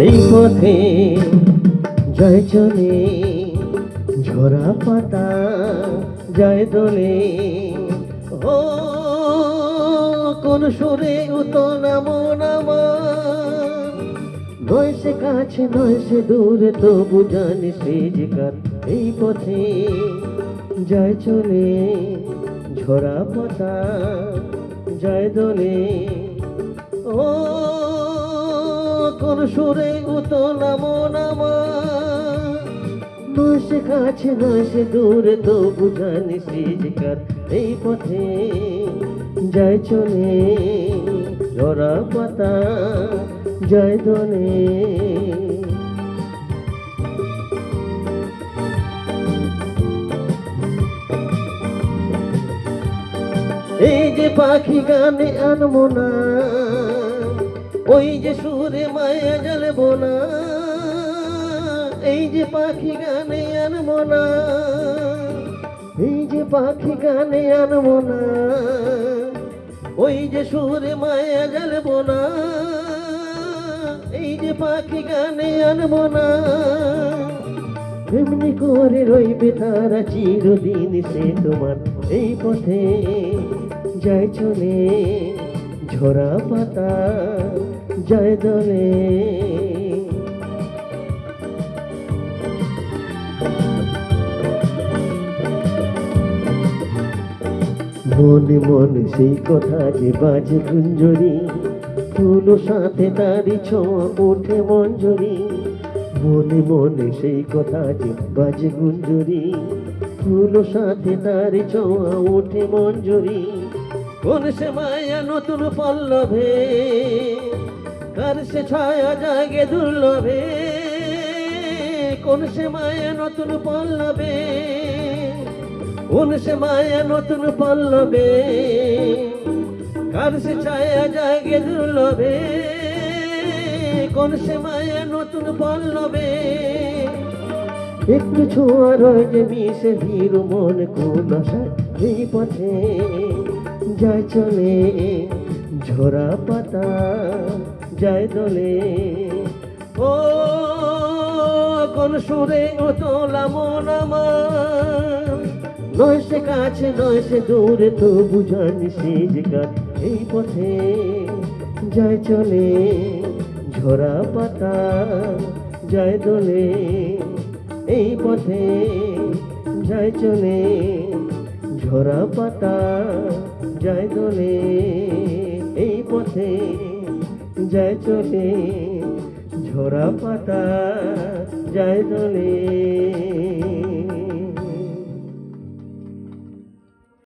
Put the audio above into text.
এই পথে যায় চলে, ঝরা পাতা যায় দোলে। ও কোন সুরে উতল মন আমার, নয় সে কাছে নয় সে দূরে, তবু জানি সে যে কার। এই পথে যায় চলে, ঝরা পাতা যায় দোলে। ও কোন সুরে উতল মন আমার, নয় সে কাছে নয় সে দূরে, তবু জানি সে যে কার। এই পথে যায় চলে, ঝরা পাতা যায় দোলে। এই যে পাখি গানে আনবো না, ওই যে সুরে মায়া জ্বালবো না। এই যে পাখি গানে আনবো না, এই যে পাখি গানে আনবো না, ওই যে সুরে মায়া জ্বালবো না। এই যে পাখি গানে আনবো না, এমনি করে রইবে তারা চিরদিন সে তোমার। এই পথে যায় চলে, ঝরা পাতা যায় দোলে। মনে মনে সেই কথা যে বাজে গুঞ্জরি, ফুল সাথে তারি ছোঁয়া ওঠে মঞ্জরি। মনে মনে সেই কথা যে বাজে গুঞ্জরি, ফুল সাথে তারি ছোঁয়া ওঠে মঞ্জরি। কোন সে মায়া নতুন পল্লবে, কার সে ছায়া জাগে দুর্লভে। কোন সে মায়া নতুন পল্লবে, কোন সে মায়া নতুন পল্লবে, কার সে ছায়া জাগে দুর্লভে। কোন সে মায়া নতুন পল্লবে, একটু ছোঁয়া রয় যে মিশে ভিড় মন কোন আশায়। এই পথে যায় চলে, ঝরা পাতা যায় দোলে। ও কোন সুরে উতলা মন আমার, নয় সে কাছে নয় সে দূরে, তবু জানি সে যে কার। এই পথে যায় চলে, ঝরা পাতা যায় দোলে। এই পথে যায় চলে, ঝরা পাতা যায় দোলে। এই পথে যায় চলে, ঝরা পাতা যায় দোলে।